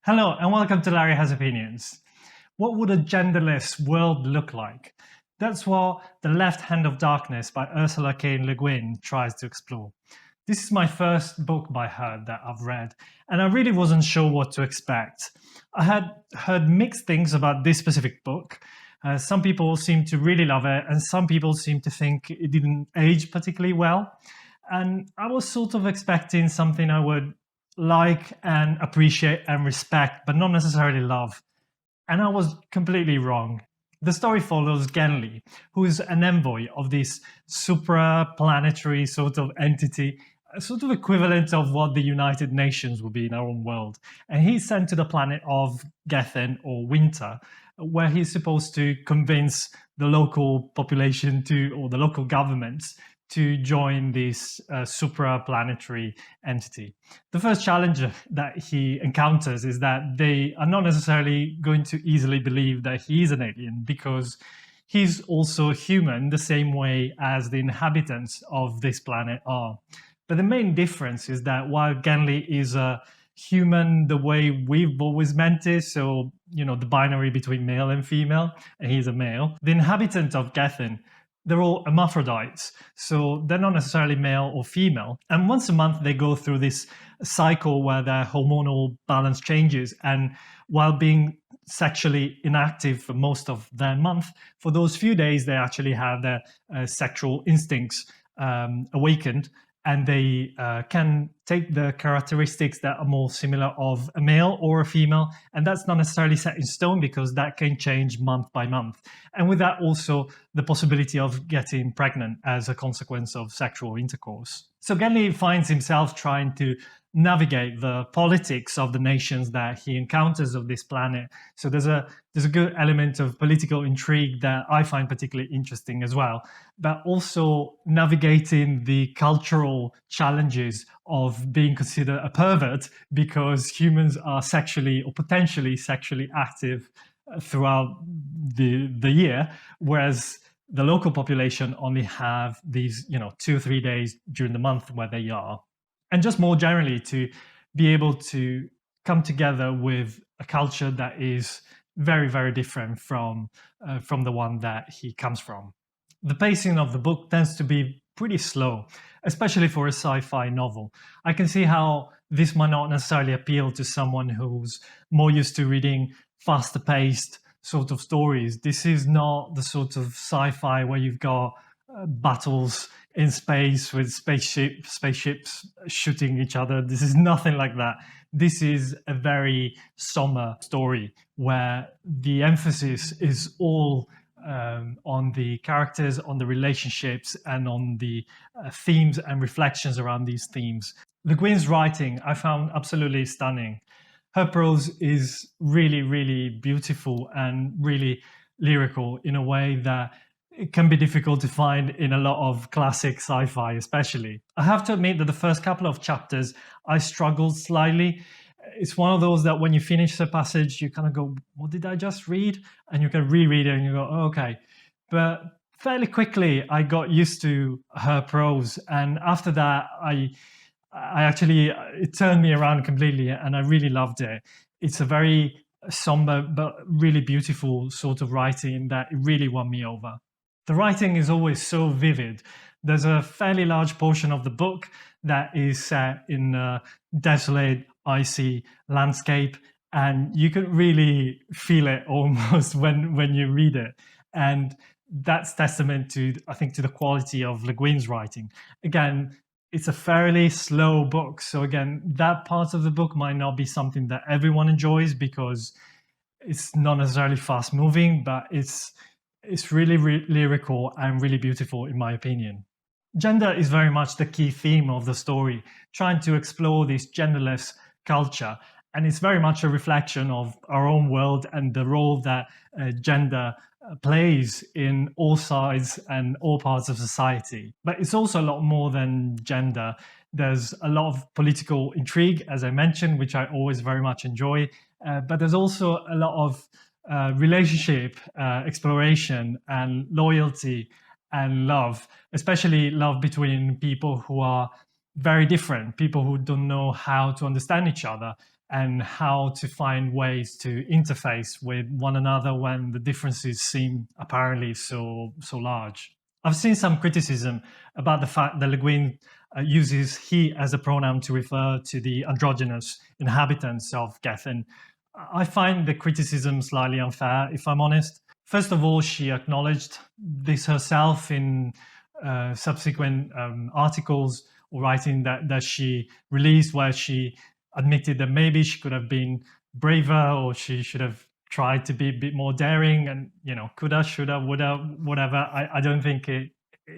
Hello and welcome to Larry Has Opinions. What would a genderless world look like? That's what The Left Hand of Darkness by Ursula K and Guin tries to explore. This is my first book by her that I've read, and I really wasn't sure what to expect. I had heard mixed things about this specific book. Some people seem to really love it, and some people seem to think it didn't age particularly well. And I was sort of expecting something I would like and appreciate and respect, but not necessarily love. And I was completely wrong. The story follows Genli, who is an envoy of this supra-planetary sort of entity, a sort of equivalent of what the United Nations would be in our own world. And he's sent to the planet of Gethin, or Winter, where he's supposed to convince the local population or the local governments to join this supra-planetary entity. The first challenge that he encounters is that they are not necessarily going to easily believe that he is an alien, because he's also human the same way as the inhabitants of this planet are. But the main difference is that while Genli is a human the way we've always meant it, so, the binary between male and female, and he's a male, the inhabitant of Gethin, they're all hermaphrodites, so they're not necessarily male or female. And once a month, they go through this cycle where their hormonal balance changes. And while being sexually inactive for most of their month, for those few days, they actually have their sexual instincts awakened. And they can take the characteristics that are more similar of a male or a female. And that's not necessarily set in stone, because that can change month by month. And with that also the possibility of getting pregnant as a consequence of sexual intercourse. So Genli finds himself trying to navigate the politics of the nations that he encounters of this planet. So there's a good element of political intrigue that I find particularly interesting as well, but also navigating the cultural challenges of being considered a pervert because humans are sexually or potentially sexually active throughout the year, whereas the local population only have these 2 or 3 days during the month where they are. And just more generally, to be able to come together with a culture that is very, very different from the one that he comes from. The pacing of the book tends to be pretty slow, especially for a sci-fi novel. I can see how this might not necessarily appeal to someone who's more used to reading faster paced sort of stories. This is not the sort of sci-fi where you've got battles in space with spaceships shooting each other. This is nothing like that. This is a very somber story where the emphasis is all on the characters, on the relationships, and on the themes and reflections around these themes. Le Guin's writing I found absolutely stunning. Her prose is really, really beautiful and really lyrical in a way that it can be difficult to find in a lot of classic sci-fi, especially. I have to admit that the first couple of chapters, I struggled slightly. It's one of those that when you finish the passage, you kind of go, what did I just read? And you can reread it and you go, oh, okay. But fairly quickly, I got used to her prose. And after that, it turned me around completely and I really loved it. It's a very somber, but really beautiful sort of writing that really won me over. The writing is always so vivid. There's a fairly large portion of the book that is set in a desolate, icy landscape, and you can really feel it almost when you read it. And that's testament to, I think, to the quality of Le Guin's writing. Again, it's a fairly slow book. So again, that part of the book might not be something that everyone enjoys because it's not necessarily fast moving, but it's really lyrical and really beautiful, in my opinion. Gender is very much the key theme of the story, trying to explore this genderless culture. And it's very much a reflection of our own world and the role that gender plays in all sides and all parts of society. But it's also a lot more than gender. There's a lot of political intrigue, as I mentioned, which I always very much enjoy. But there's also a lot of relationship exploration and loyalty and love, especially love between people who are very different, people who don't know how to understand each other. and how to find ways to interface with one another when the differences seem apparently so large. I've seen some criticism about the fact that Le Guin uses he as a pronoun to refer to the androgynous inhabitants of Gethin. I find the criticism slightly unfair, if I'm honest. First of all, she acknowledged this herself in subsequent articles or writing that she released, where she admitted that maybe she could have been braver, or she should have tried to be a bit more daring, and coulda, shoulda, woulda, whatever. I don't think it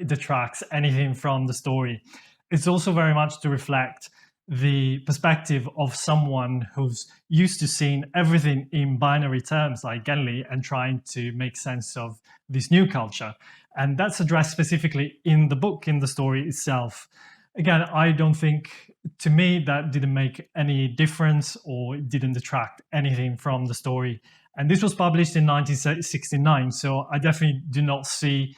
detracts anything from the story. It's also very much to reflect the perspective of someone who's used to seeing everything in binary terms like Genli and trying to make sense of this new culture. And that's addressed specifically in the book, in the story itself. Again, I don't think, to me, that didn't make any difference or it didn't detract anything from the story. And this was published in 1969, so I definitely do not see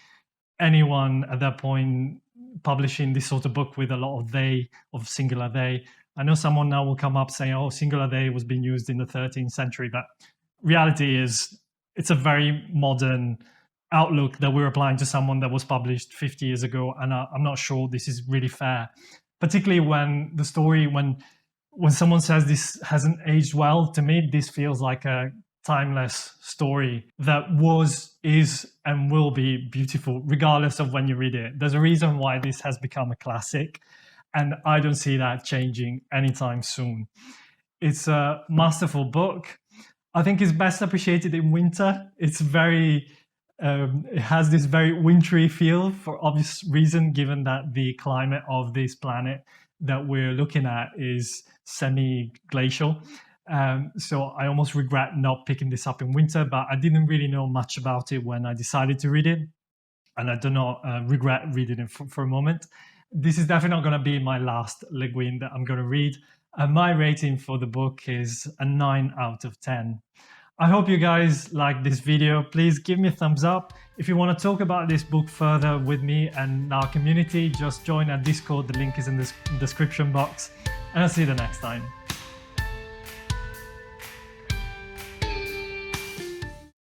anyone at that point publishing this sort of book with a lot of they, of singular they. I know someone now will come up saying, oh, singular they was being used in the 13th century, but reality is it's a very modern outlook that we're applying to someone that was published 50 years ago, and I'm not sure this is really fair, particularly when the story, when someone says this hasn't aged well. To me, this feels like a timeless story that was, is, and will be beautiful regardless of when you read it. There's a reason why this has become a classic, and I don't see that changing anytime soon. It's a masterful book. I think it's best appreciated in winter. It's very it has this very wintry feel for obvious reason, given that the climate of this planet that we're looking at is semi-glacial. So I almost regret not picking this up in winter, but I didn't really know much about it when I decided to read it, and I do not regret reading it for a moment. This is definitely not going to be my last Le Guin that I'm going to read, and my rating for the book is a 9 out of 10. I hope you guys like this video. Please give me a thumbs up. If you want to talk about this book further with me and our community, just join our Discord. The link is in the description box, and I'll see you the next time.